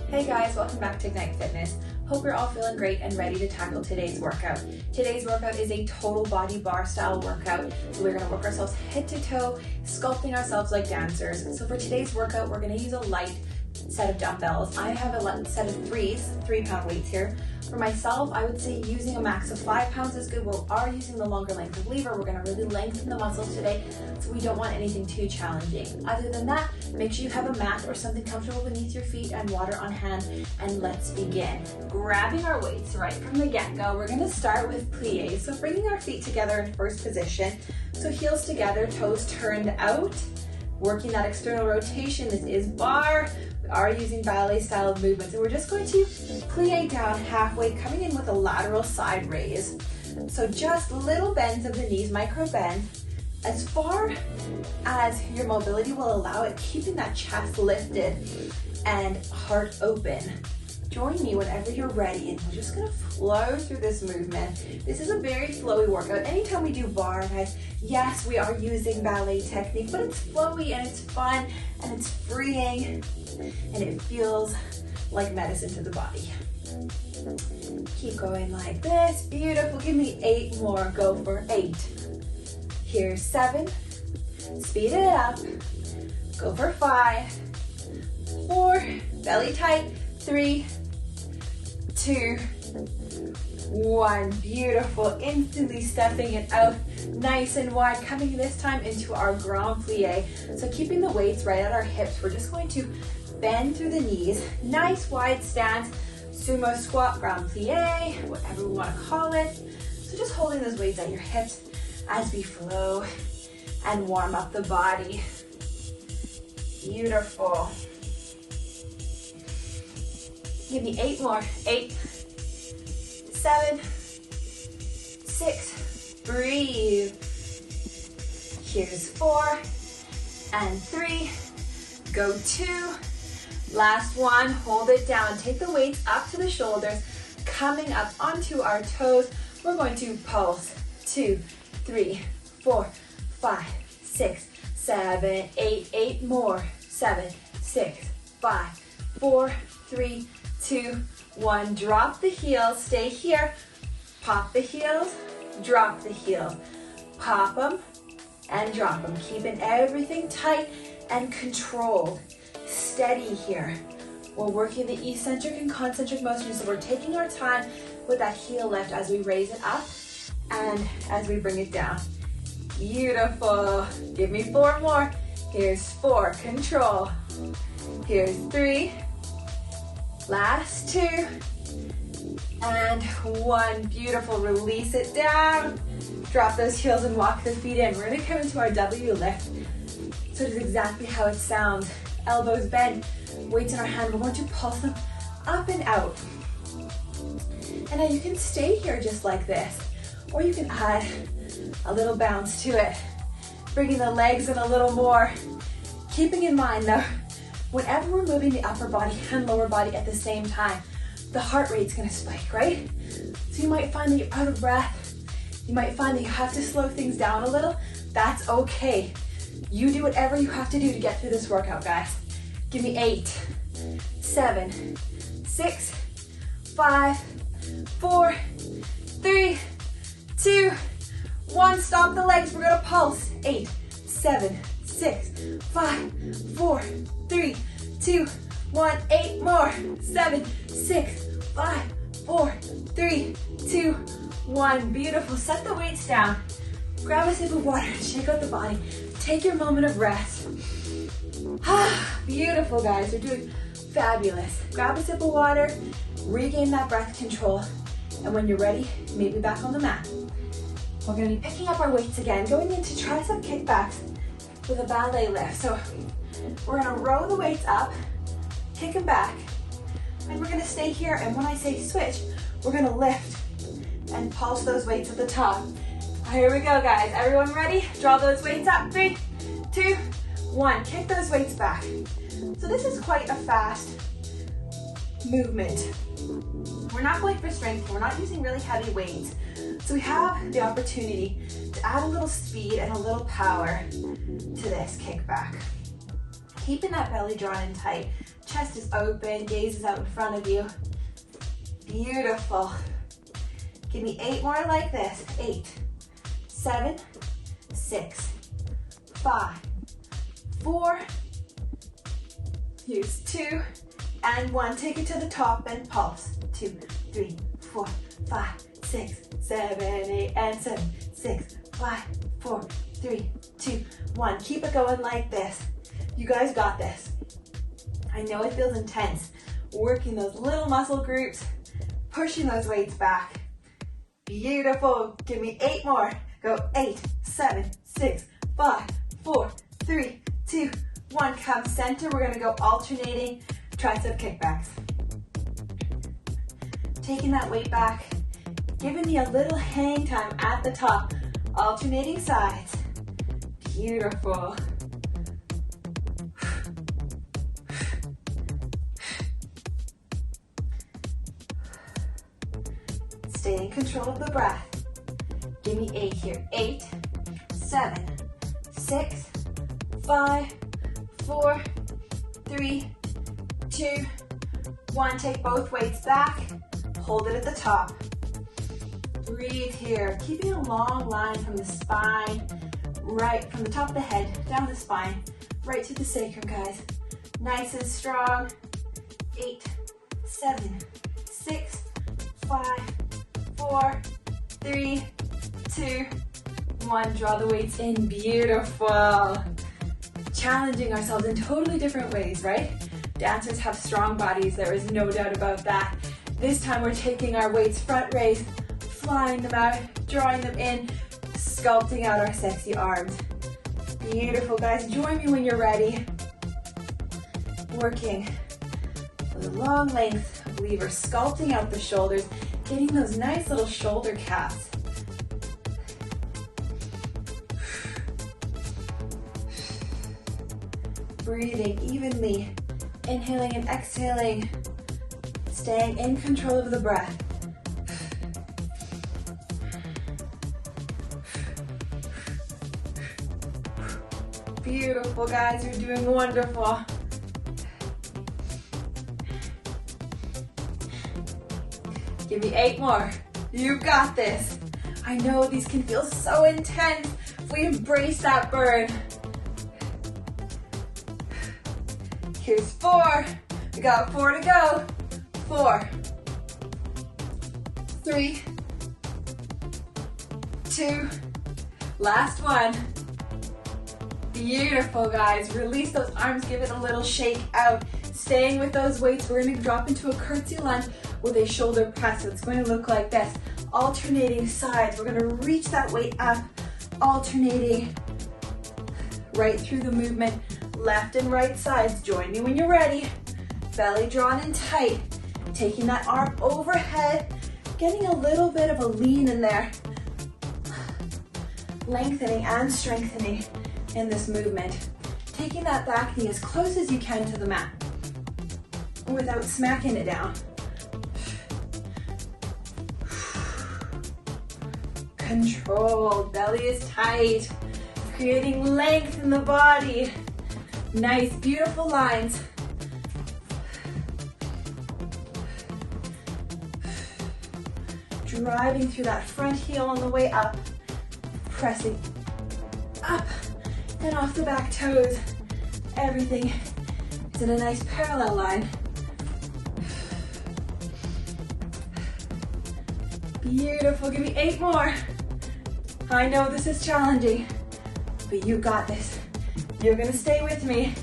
Hey guys, welcome back to Ignite Fitness. Hope you're all feeling great and ready to tackle today's workout. Today's workout is a total body bar style workout. So we're gonna work ourselves head to toe, sculpting ourselves like dancers. So for today's workout, we're gonna use a light set of dumbbells. I have a set of 3-pound weights here. For myself, I would say using a max of 5 pounds is good. We are using the longer length of lever. We're gonna really lengthen the muscles today, so we don't want anything too challenging. Other than that, make sure you have a mat or something comfortable beneath your feet and water on hand, and let's begin. Grabbing our weights right from the get-go, we're gonna start with plies. So bringing our feet together in first position. So heels together, toes turned out, working that external rotation. This is bar. We are using ballet style of movements, and we're just going to plie down halfway, coming in with a lateral side raise. So just little bends of the knees, micro bend, as far as your mobility will allow it, keeping that chest lifted and heart open. Join me whenever you're ready, and we're just gonna flow through this movement. This is a very flowy workout. Anytime we do bar, guys, yes, we are using ballet technique, but it's flowy and it's fun and it's freeing and it feels like medicine to the body. Keep going like this. Beautiful. Give me 8 more. Go for 8. Here's 7. Speed it up. Go for 5, 4, belly tight, 3, 2, 1. Beautiful. Instantly stepping it out nice and wide, coming this time into our grand plie. So keeping the weights right at our hips, we're just going to bend through the knees. Nice wide stance, sumo squat, grand plie, whatever we want to call it. So just holding those weights at your hips as we flow and warm up the body. Beautiful. Give me 8 more. 8, 7, 6, breathe. Here's 4 and 3. Go 2. Last one, hold it down. Take the weights up to the shoulders, coming up onto our toes. We're going to pulse. 2, 3, 4, 5, 6, 7, 8. 8 more. 7, 6, 5, 4, 3, 2, 1. Drop the heels, stay here. Pop the heels, drop the heels. Pop them and drop them. Keeping everything tight and controlled. Steady here. We're working the eccentric and concentric motions, so we're taking our time with that heel lift as we raise it up and as we bring it down. Beautiful. Give me 4 more. Here's 4, control. Here's 3. Last 2. And 1. Beautiful. Release it down. Drop those heels and walk the feet in. We're gonna come into our W lift. So it is exactly how it sounds. Elbows bent, weights in our hand. We're going to pulse them up and out. And now you can stay here just like this, or you can add a little bounce to it, bringing the legs in a little more. Keeping in mind though, whenever we're moving the upper body and lower body at the same time, the heart rate's gonna spike, right? So you might find that you're out of breath. You might find that you have to slow things down a little. That's okay. You do whatever you have to do to get through this workout, guys. Give me 8, 7, 6, 5, 4, 3, 2, 1. Stop the legs. We're gonna pulse. 8, 7, 6, 5, 4, 3, 2, 1. 8 more. 7, 6, 5, 4, 3, 2, 1. Beautiful. Set the weights down. Grab a sip of water and shake out the body. Take your moment of rest. Beautiful, guys. You're doing fabulous. Grab a sip of water, regain that breath control, and when you're ready, meet me back on the mat. We're going to be picking up our weights again, going into tricep kickbacks with a ballet lift. So we're going to row the weights up, kick them back, and we're going to stay here. And when I say switch, we're going to lift and pulse those weights at the top. Here we go, guys. Everyone ready? Draw those weights up. 3, 2, 1. Kick those weights back. So this is quite a fast movement. We're not going for strength. We're not using really heavy weights. So we have the opportunity to add a little speed and a little power to this kickback. Keeping that belly drawn in tight. Chest is open, gaze is out in front of you. Beautiful. Give me 8 more like this. 8, 7, 6, 5, 4. Use 2 and 1. Take it to the top and pulse. 2, 3, 4, 5, 6, 7, 8, and 7, 6, 5, 4, 3, 2, 1. Keep it going like this. You guys got this. I know it feels intense. Working those little muscle groups, pushing those weights back. Beautiful. Give me 8 more. Go 8, 7, 6, 5, 4, 3, 2, 1. Come center. We're going to go alternating tricep kickbacks. Taking that weight back, giving me a little hang time at the top. Alternating sides. Beautiful. Stay in control of the breath. Give me 8 here. 8, 7, 6, 5, 4, 3, 2, 1. Take both weights back. Hold it at the top. Breathe here. Keeping a long line from the spine, right from the top of the head, down the spine, right to the sacrum, guys. Nice and strong. 8, 7, 6, 5, 4, 3, 2, 1. Draw the weights in. Beautiful. Challenging ourselves in totally different ways, right? Dancers have strong bodies. There is no doubt about that. This time we're taking our weights front raised, flying them out, drawing them in, sculpting out our sexy arms. Beautiful, guys. Join me when you're ready. Working the long length of lever, sculpting out the shoulders, getting those nice little shoulder caps. Breathing evenly, inhaling and exhaling, staying in control of the breath. Beautiful, guys, you're doing wonderful. Give me 8 more. You've got this. I know these can feel so intense. If we embrace that burn. Here's 4. We got 4 to go. 4, 3, 2, last one. Beautiful, guys. Release those arms, give it a little shake out. Staying with those weights, we're going to drop into a curtsy lunge with a shoulder press. So it's going to look like this. Alternating sides. We're going to reach that weight up, alternating right through the movement, left and right sides. Join me when you're ready. Belly drawn in tight. Taking that arm overhead, getting a little bit of a lean in there. Lengthening and strengthening in this movement. Taking that back knee as close as you can to the mat without smacking it down. Controlled, belly is tight, creating length in the body. Nice, beautiful lines. Driving through that front heel on the way up, pressing up and off the back toes. Everything is in a nice parallel line. Beautiful, give me 8 more. I know this is challenging, but you got this. You're gonna stay with me.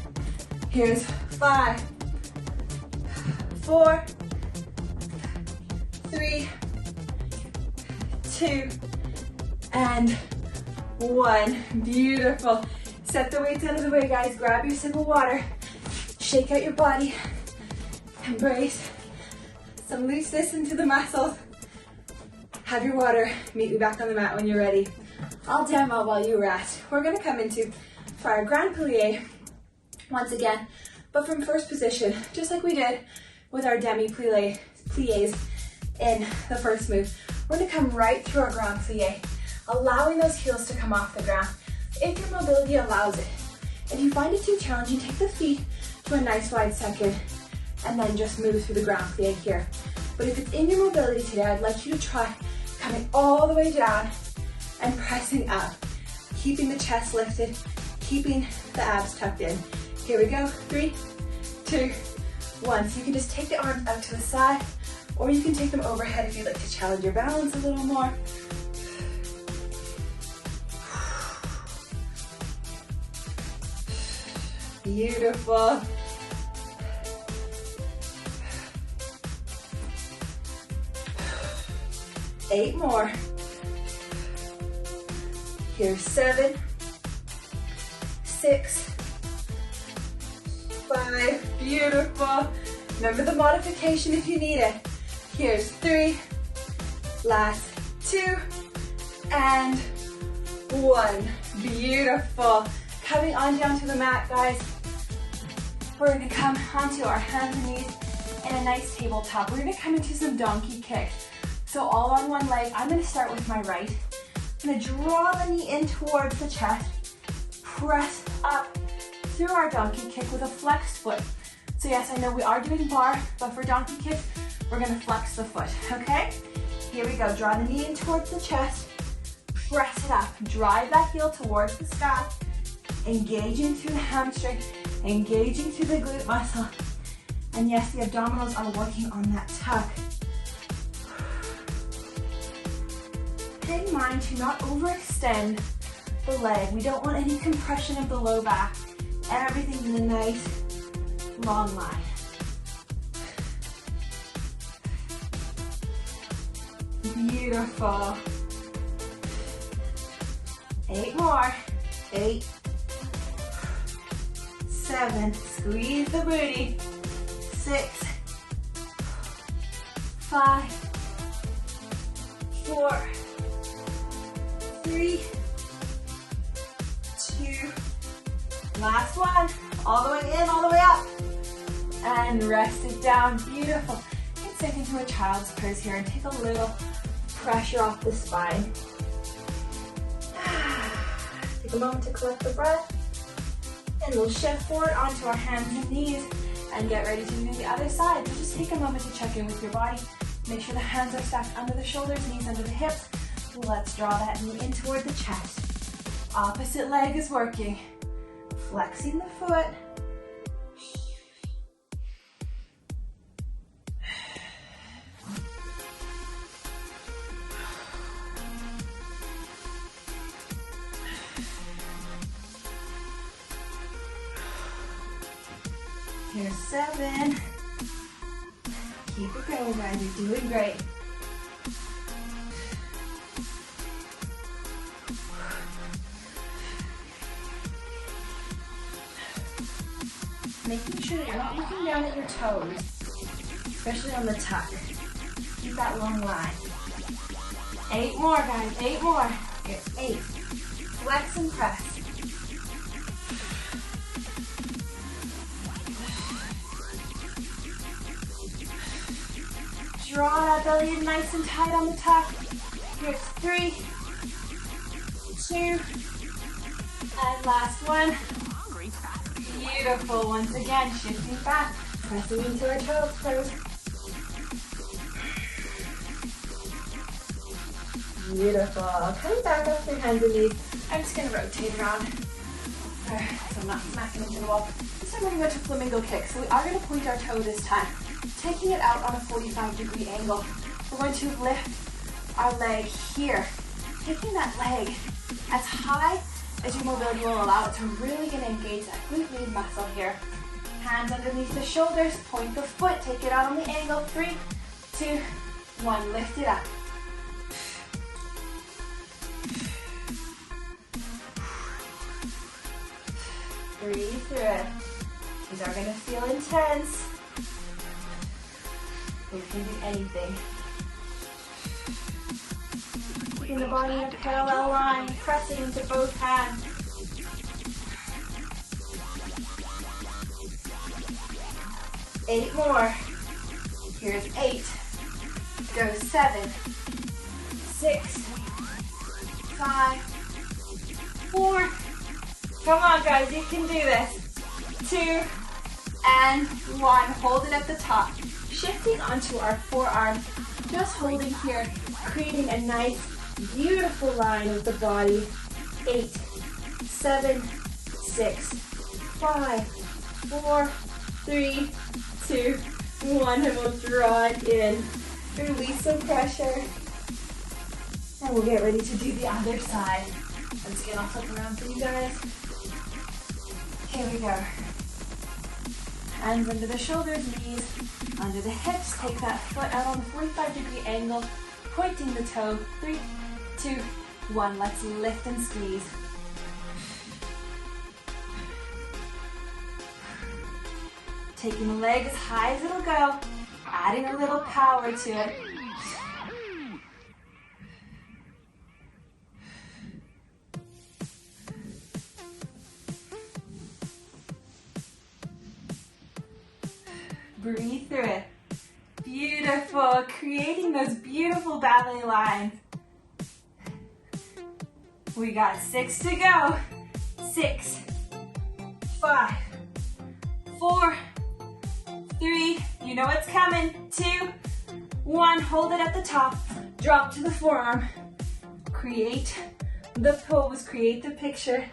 Here's 5, 4, 3, 2, and 1. Beautiful. Set the weights out of the way, guys. Grab your sip of water. Shake out your body. Embrace some looseness into the muscles. Have your water. Meet me back on the mat when you're ready. I'll demo while you rest. We're going to come into for our grand plie once again, but from first position, just like we did with our demi plies in the first move. We're going to come right through our grand plie, allowing those heels to come off the ground if your mobility allows it. If you find it too challenging, take the feet to a nice wide second and then just move through the ground plie here. But if it's in your mobility today, I'd like you to try coming all the way down and pressing up, keeping the chest lifted, keeping the abs tucked in. Here we go, 3, 2, 1. So you can just take the arms out to the side, or you can take them overhead if you'd like to challenge your balance a little more. Beautiful. Eight more. Here's 7, 6, 5. Beautiful. Remember the modification if you need it. Here's 3, last 2, and 1. Beautiful. Coming on down to the mat, guys. We're gonna come onto our hands and knees in a nice tabletop. We're gonna come into some donkey kicks. So all on one leg. I'm gonna start with my right. I'm gonna draw the knee in towards the chest. Press up through our donkey kick with a flexed foot. So yes, I know we are doing bar, but for donkey kick, we're gonna flex the foot, okay? Here we go, draw the knee in towards the chest. Press it up, drive that heel towards the sky. Engaging through the hamstring, engaging through the glute muscle. And yes, the abdominals are working on that tuck. Pay in mind to not overextend the leg. We don't want any compression of the low back. Everything's in a nice, long line. Beautiful. 8 more. 8, 7, squeeze the booty. 6, 5, 4, 3, 2, last one. All the way in, all the way up. And rest it down, beautiful. And sink into a child's pose here and take a little pressure off the spine. Take a moment to collect the breath. And we'll shift forward onto our hands and knees and get ready to do the other side. So just take a moment to check in with your body. Make sure the hands are stacked under the shoulders, knees under the hips. Let's draw that knee in toward the chest. Opposite leg is working. Flexing the foot. Here's 7. Keep it going, guys. You're doing great. Making sure that you're not looking down at your toes, especially on the tuck. Keep that long line. 8 more, guys. 8 more. Here's 8. Flex and press. Draw that belly in nice and tight on the tuck. Here's 3, 2, and last one. Beautiful. Once again, shifting back, pressing into our child's pose. Beautiful. Coming back up through hands and knees. I'm just going to rotate around so I'm not smacking into the wall. This time we're going to go to flamingo kick. So we are going to point our toe this time, taking it out on a 45-degree angle. We're going to lift our leg here, taking that leg as high as your mobility will allow it, to really going to engage that glute med muscle here. Hands underneath the shoulders, point the foot, take it out on the angle. 3, 2, 1, lift it up. Breathe through it. These are going to feel intense. We can do anything. Keeping the body in a parallel line, pressing into both hands. Eight more. Here's 8. Go 7, 6, 5, 4. Come on, guys, you can do this. 2, and 1. Hold it at the top. Shifting onto our forearm, just holding here, creating a nice, beautiful line with the body. 8, 7, 6, 5, 4, 3, 2, 1, and we'll draw it in. Release some pressure. And we'll get ready to do the other side. Once again, I'll flip around for you guys. Here we go. Hands under the shoulders, knees under the hips. Take that foot out on the 45-degree angle, pointing the toe. 3, 2, 1. Let's lift and squeeze. Taking the leg as high as it'll go, adding a little power to it. Breathe through it. Beautiful. Creating those beautiful ballet lines. We got 6 to go. 6, 5, 4, 3. You know what's coming. 2, 1. Hold it at the top. Drop to the forearm. Create the pose. Create the picture.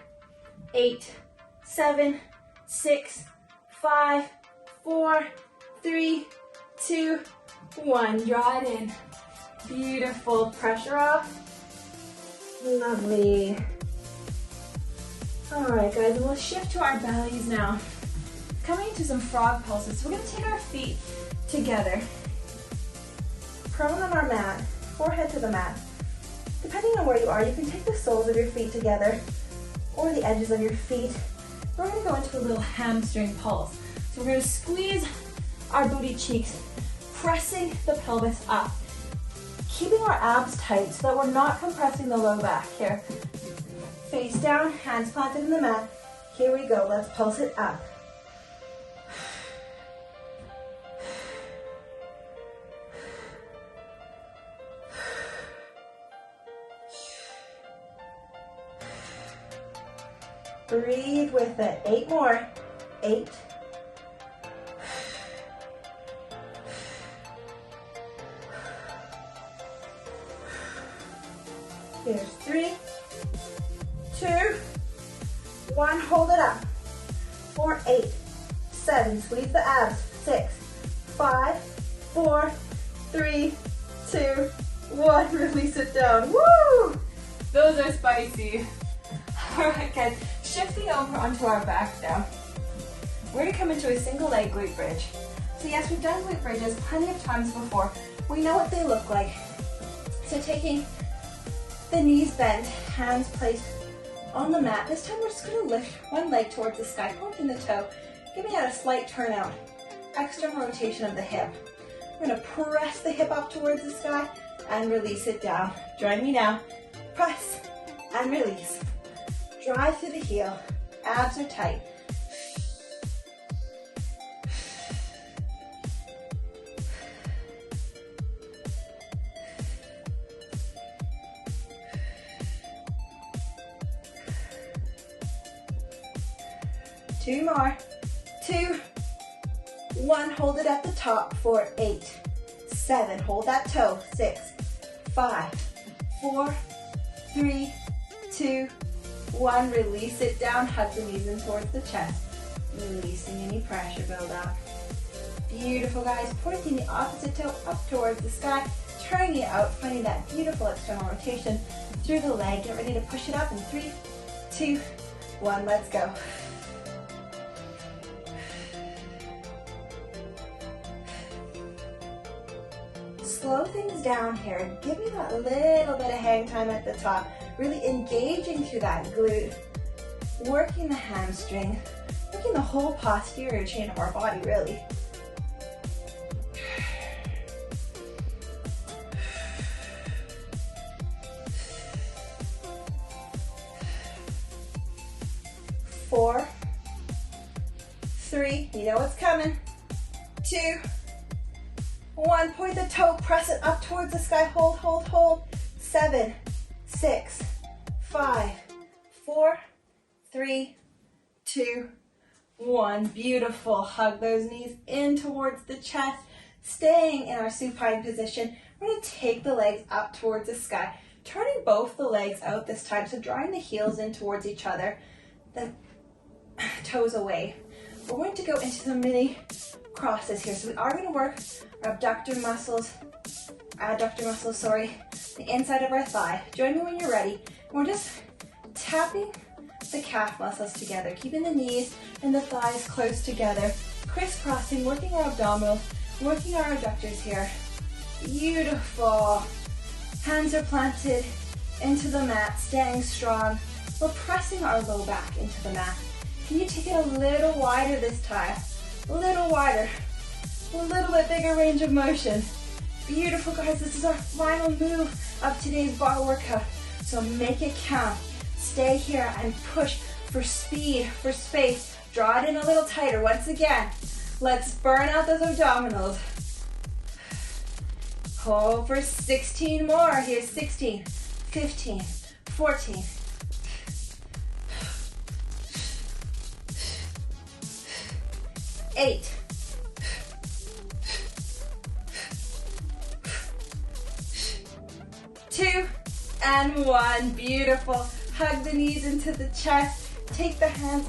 8, 7, 6, 5, 4, 3, 2, 1. Draw it in. Beautiful. Pressure off. Lovely. All right, guys, we'll shift to our bellies now. Coming to some frog pulses. So we're going to take our feet together. Prone on our mat. Forehead to the mat. Depending on where you are, you can take the soles of your feet together or the edges of your feet. We're going to go into a little hamstring pulse. So we're going to squeeze our booty cheeks, pressing the pelvis up, keeping our abs tight so that we're not compressing the low back here. Face down, hands planted in the mat. Here we go, let's pulse it up. Breathe with it. 8 more. 8. Here's 3, 2, 1. Hold it up. 4, 8, 7. Squeeze the abs. 6, 5, 4, 3, 2, 1. Release it down. Woo! Those are spicy. All right, guys. Shifting over onto our back now. We're going to come into a single leg glute bridge. So yes, we've done glute bridges plenty of times before. We know what they look like. So taking the knees bent, hands placed on the mat. This time we're just going to lift one leg towards the sky, pointing the toe, giving it a slight turn out, external rotation of the hip. We're going to press the hip up towards the sky and release it down. Join me now. Press and release. Drive through the heel. Abs are tight. Two more. 2, 1. Hold it at the top for 8, 7. Hold that toe. 6, 5, 4, 3, 2, 1. Release it down. Hug the knees in towards the chest. Releasing any pressure buildup. Beautiful, guys. Pointing the opposite toe up towards the sky. Turning it out. Finding that beautiful external rotation through the leg. Get ready to push it up in 3, 2, 1. Let's go. Slow things down here. Give me that little bit of hang time at the top. Really engaging through that glute. Working the hamstring. Working the whole posterior chain of our body, really. Four, 3, you know what's coming. 2, 1, point the toe, press it up towards the sky, hold, hold, hold. 7, 6, 5, 4, 3, 2, 1. Beautiful. Hug those knees in towards the chest. Staying in our supine position, we're going to take the legs up towards the sky, turning both the legs out this time, so drawing the heels in towards each other, the toes away. We're going to go into some mini crosses here. So we are going to work our adductor muscles, the inside of our thigh. Join me when you're ready. We're just tapping the calf muscles together, keeping the knees and the thighs close together, crisscrossing, working our abdominals, working our adductors here. Beautiful. Hands are planted into the mat, staying strong. We're pressing our low back into the mat. Can you take it a little wider this time? A little wider. A little bit bigger range of motion. Beautiful, guys. This is our final move of today's bar workout. So make it count. Stay here and push for speed, for space. Draw it in a little tighter. Once again, let's burn out those abdominals. Hold for 16 more. Here's 16, 15, 14. 8. 2 and 1. Beautiful. Hug the knees into the chest. Take the hands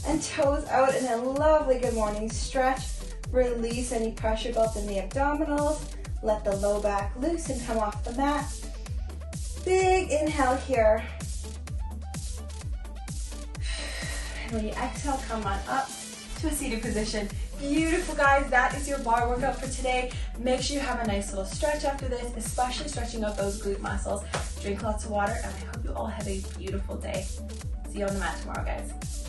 and toes out in a lovely good morning stretch. Release any pressure built in the abdominals. Let the low back loose and come off the mat. Big inhale here. And when you exhale, come on up to a seated position. Beautiful, guys. That is your bar workout for today. Make sure you have a nice little stretch after this, especially stretching out those glute muscles. Drink lots of water, and I hope you all have a beautiful day. See you on the mat tomorrow, guys.